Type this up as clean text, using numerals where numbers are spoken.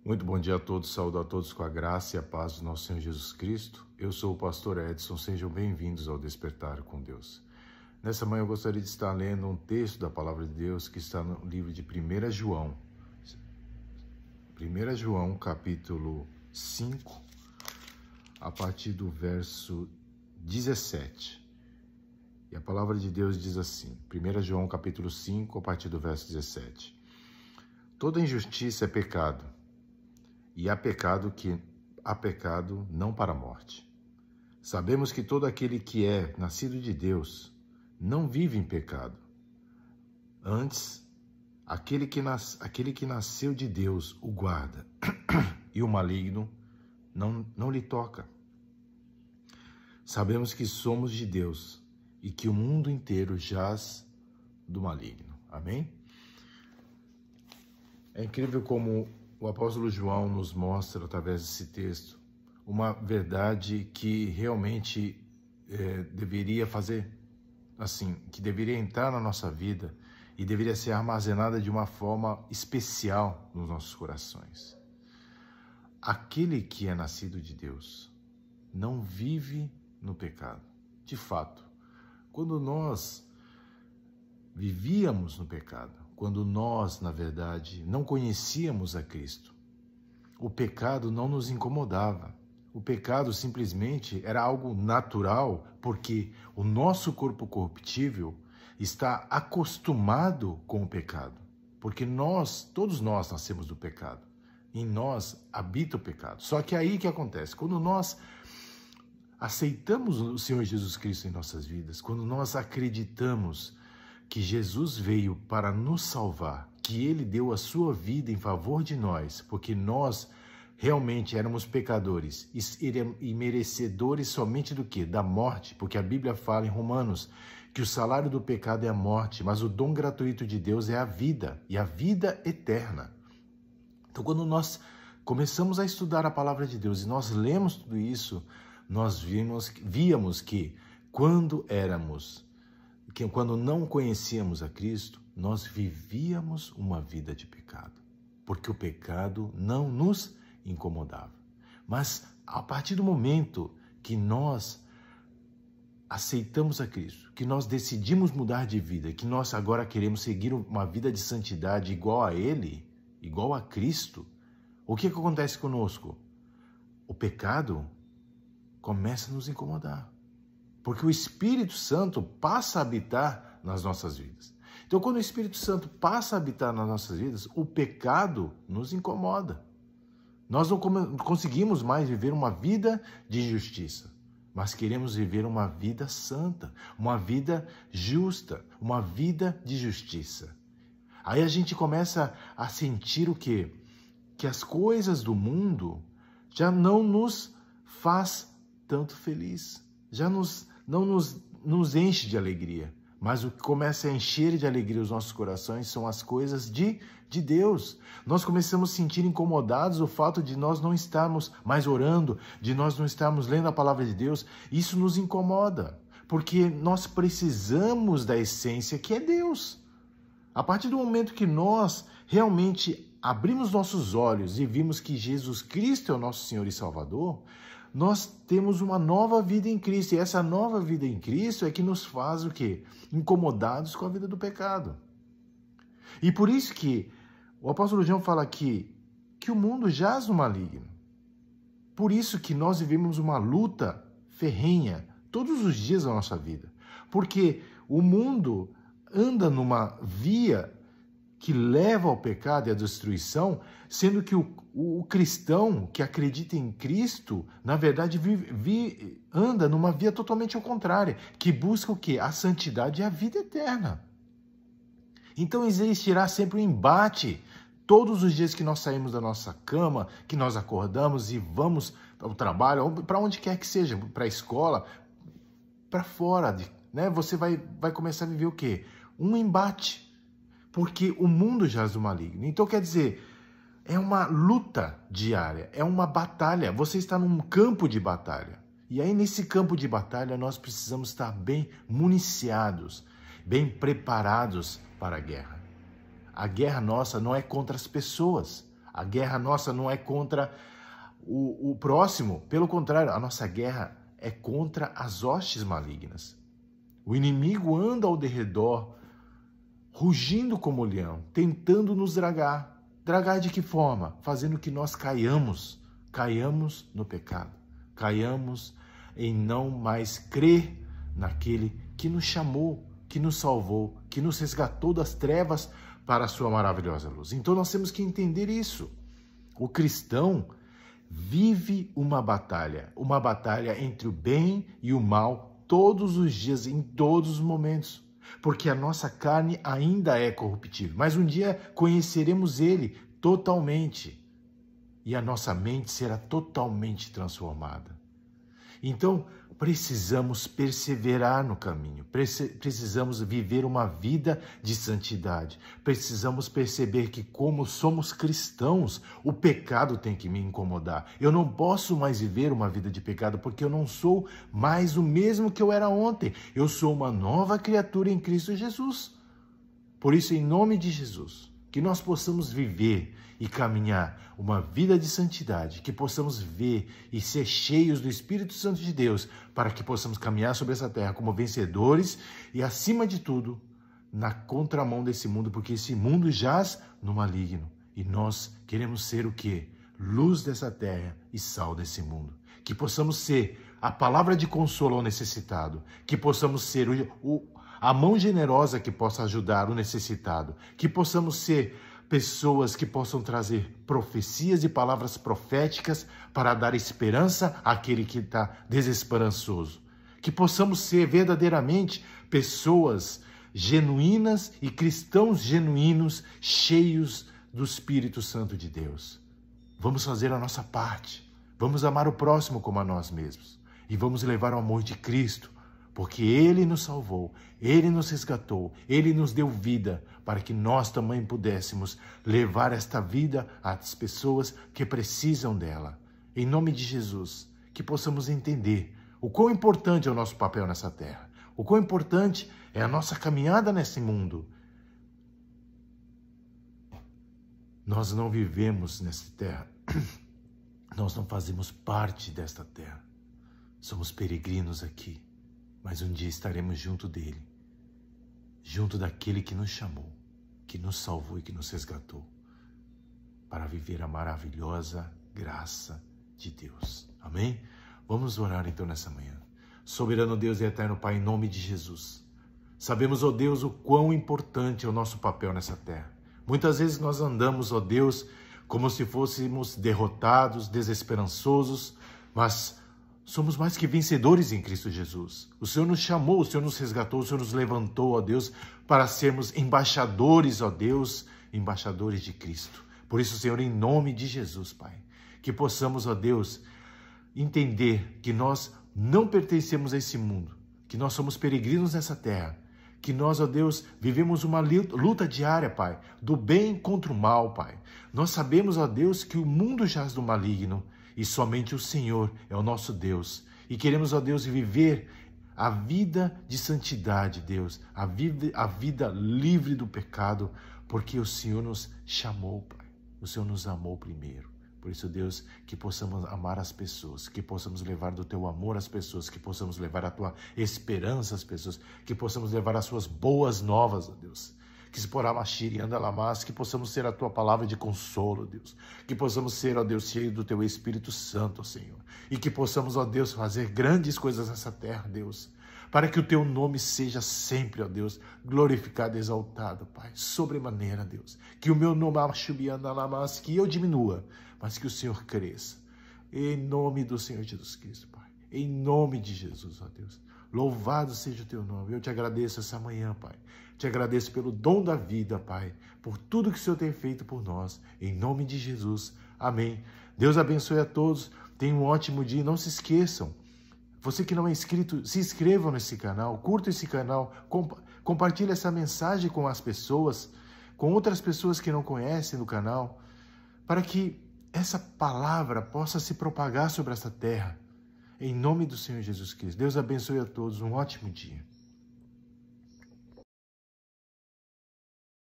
Muito bom dia a todos, saúdo a todos com a graça e a paz do nosso Senhor Jesus Cristo. Eu sou o pastor Edson, sejam bem-vindos ao Despertar com Deus. Nessa manhã eu gostaria de estar lendo um texto da Palavra de Deus que está no livro de 1 João. 1 João, capítulo 5, a partir do verso 17. E a Palavra de Deus diz assim, 1 João, capítulo 5, a partir do verso 17. Toda injustiça é pecado. E há pecado não para a morte. Sabemos que todo aquele que é nascido de Deus não vive em pecado. Antes, aquele que nasceu de Deus o guarda, e o maligno não lhe toca. Sabemos que somos de Deus e que o mundo inteiro jaz do maligno. Amém? É incrível como o apóstolo João nos mostra, através desse texto, uma verdade que realmente deveria fazer assim, que deveria entrar na nossa vida e deveria ser armazenada de uma forma especial nos nossos corações. Aquele que é nascido de Deus não vive no pecado. De fato, quando nós vivíamos no pecado, quando nós, na verdade, não conhecíamos a Cristo, o pecado não nos incomodava. O pecado simplesmente era algo natural, porque o nosso corpo corruptível está acostumado com o pecado. Porque todos nós nascemos do pecado. Em nós habita o pecado. Só que aí que acontece? Quando nós aceitamos o Senhor Jesus Cristo em nossas vidas, quando nós acreditamos que Jesus veio para nos salvar, que Ele deu a sua vida em favor de nós, porque nós realmente éramos pecadores e merecedores somente do quê? Da morte, porque a Bíblia fala em Romanos que o salário do pecado é a morte, mas o dom gratuito de Deus é a vida, e a vida eterna. Então, quando nós começamos a estudar a palavra de Deus e nós lemos tudo isso, nós víamos que quando não conhecíamos a Cristo, nós vivíamos uma vida de pecado, porque o pecado não nos incomodava. Mas a partir do momento que nós aceitamos a Cristo, que nós decidimos mudar de vida, que nós agora queremos seguir uma vida de santidade igual a Ele, igual a Cristo, o que acontece conosco? O pecado começa a nos incomodar. Porque o Espírito Santo passa a habitar nas nossas vidas. Então, quando o Espírito Santo passa a habitar nas nossas vidas, o pecado nos incomoda. Nós não conseguimos mais viver uma vida de justiça, mas queremos viver uma vida santa, uma vida justa, uma vida de justiça. Aí a gente começa a sentir o quê? Que as coisas do mundo já não nos faz tanto feliz, já não nos enche de alegria, mas o que começa a encher de alegria os nossos corações são as coisas de Deus. Nós começamos a sentir incomodados o fato de nós não estarmos mais orando, de nós não estarmos lendo a palavra de Deus. Isso nos incomoda, porque nós precisamos da essência que é Deus. A partir do momento que nós realmente abrimos nossos olhos e vimos que Jesus Cristo é o nosso Senhor e Salvador, nós temos uma nova vida em Cristo. E essa nova vida em Cristo é que nos faz o quê? Incomodados com a vida do pecado. E por isso que o apóstolo João fala aqui que o mundo jaz no maligno. Por isso que nós vivemos uma luta ferrenha todos os dias da nossa vida. Porque o mundo anda numa via que leva ao pecado e à destruição, sendo que o cristão que acredita em Cristo, na verdade, anda numa via totalmente ao contrário, que busca o quê? A santidade e a vida eterna. Então existirá sempre um embate todos os dias que nós saímos da nossa cama, que nós acordamos e vamos ao trabalho, para onde quer que seja, para a escola, para fora, né? Você vai começar a viver o quê? Um embate. Porque o mundo jaz do maligno. Então, quer dizer, é uma luta diária, é uma batalha. Você está num campo de batalha. E aí, nesse campo de batalha, nós precisamos estar bem municiados, bem preparados para a guerra. A guerra nossa não é contra as pessoas. A guerra nossa não é contra o próximo, pelo contrário, a nossa guerra é contra as hostes malignas. O inimigo anda ao derredor, rugindo como leão, tentando nos dragar. Dragar de que forma? Fazendo que nós caiamos no pecado, caiamos em não mais crer naquele que nos chamou, que nos salvou, que nos resgatou das trevas para a sua maravilhosa luz. Então nós temos que entender isso. O cristão vive uma batalha entre o bem e o mal todos os dias, em todos os momentos, porque a nossa carne ainda é corruptível, mas um dia conheceremos ele totalmente e a nossa mente será totalmente transformada. Então, precisamos perseverar no caminho, precisamos viver uma vida de santidade, precisamos perceber que, como somos cristãos, o pecado tem que me incomodar. Eu não posso mais viver uma vida de pecado porque eu não sou mais o mesmo que eu era ontem. Eu sou uma nova criatura em Cristo Jesus. Por isso, em nome de Jesus, que nós possamos viver e caminhar uma vida de santidade, que possamos ver e ser cheios do Espírito Santo de Deus, para que possamos caminhar sobre essa terra como vencedores e, acima de tudo, na contramão desse mundo, porque esse mundo jaz no maligno. E nós queremos ser o quê? Luz dessa terra e sal desse mundo. Que possamos ser a palavra de consolo ao necessitado, que possamos ser a mão generosa que possa ajudar o necessitado, que possamos ser pessoas que possam trazer profecias e palavras proféticas para dar esperança àquele que está desesperançoso. Que possamos ser verdadeiramente pessoas genuínas e cristãos genuínos, cheios do Espírito Santo de Deus. Vamos fazer a nossa parte. Vamos amar o próximo como a nós mesmos. E vamos levar o amor de Cristo, porque Ele nos salvou, Ele nos resgatou, Ele nos deu vida, para que nós também pudéssemos levar esta vida às pessoas que precisam dela. Em nome de Jesus, que possamos entender o quão importante é o nosso papel nessa terra, o quão importante é a nossa caminhada nesse mundo. Nós não vivemos nessa terra, nós não fazemos parte desta terra, somos peregrinos aqui. Mas um dia estaremos junto dele, junto daquele que nos chamou, que nos salvou e que nos resgatou, para viver a maravilhosa graça de Deus. Amém? Vamos orar então nessa manhã. Soberano Deus e eterno Pai, em nome de Jesus. Sabemos, ó Deus, o quão importante é o nosso papel nessa terra. Muitas vezes nós andamos, ó Deus, como se fôssemos derrotados, desesperançosos, mas somos mais que vencedores em Cristo Jesus. O Senhor nos chamou, o Senhor nos resgatou, o Senhor nos levantou, ó Deus, para sermos embaixadores, ó Deus, embaixadores de Cristo. Por isso, Senhor, em nome de Jesus, Pai, que possamos, ó Deus, entender que nós não pertencemos a esse mundo, que nós somos peregrinos nessa terra, que nós, ó Deus, vivemos uma luta diária, Pai, do bem contra o mal, Pai. Nós sabemos, ó Deus, que o mundo jaz do maligno, e somente o Senhor é o nosso Deus. E queremos, ó Deus, viver a vida de santidade, Deus, a vida livre do pecado, porque o Senhor nos chamou, Pai. O Senhor nos amou primeiro. Por isso, Deus, que possamos amar as pessoas, que possamos levar do Teu amor às pessoas, que possamos levar a Tua esperança às pessoas, que possamos levar as Suas boas novas, ó Deus. Que se porá machiri anda lamas, que possamos ser a Tua palavra de consolo, Deus. Que possamos ser, ó Deus, cheio do Teu Espírito Santo, ó Senhor. E que possamos, ó Deus, fazer grandes coisas nessa terra, Deus. Para que o Teu nome seja sempre, ó Deus, glorificado e exaltado, Pai. Sobremaneira, Deus. Que o meu nome, que eu diminua, mas que o Senhor cresça. Em nome do Senhor Jesus Cristo, Pai. Em nome de Jesus, ó Deus. Louvado seja o Teu nome. Eu te agradeço essa manhã, Pai. Te agradeço pelo dom da vida, Pai, por tudo que o Senhor tem feito por nós. Em nome de Jesus. Amém. Deus abençoe a todos. Tenham um ótimo dia. Não se esqueçam. Você que não é inscrito, se inscreva nesse canal, curta esse canal, compartilhe essa mensagem com as pessoas, com outras pessoas que não conhecem do canal, para que essa palavra possa se propagar sobre essa terra. Em nome do Senhor Jesus Cristo. Deus abençoe a todos. Um ótimo dia.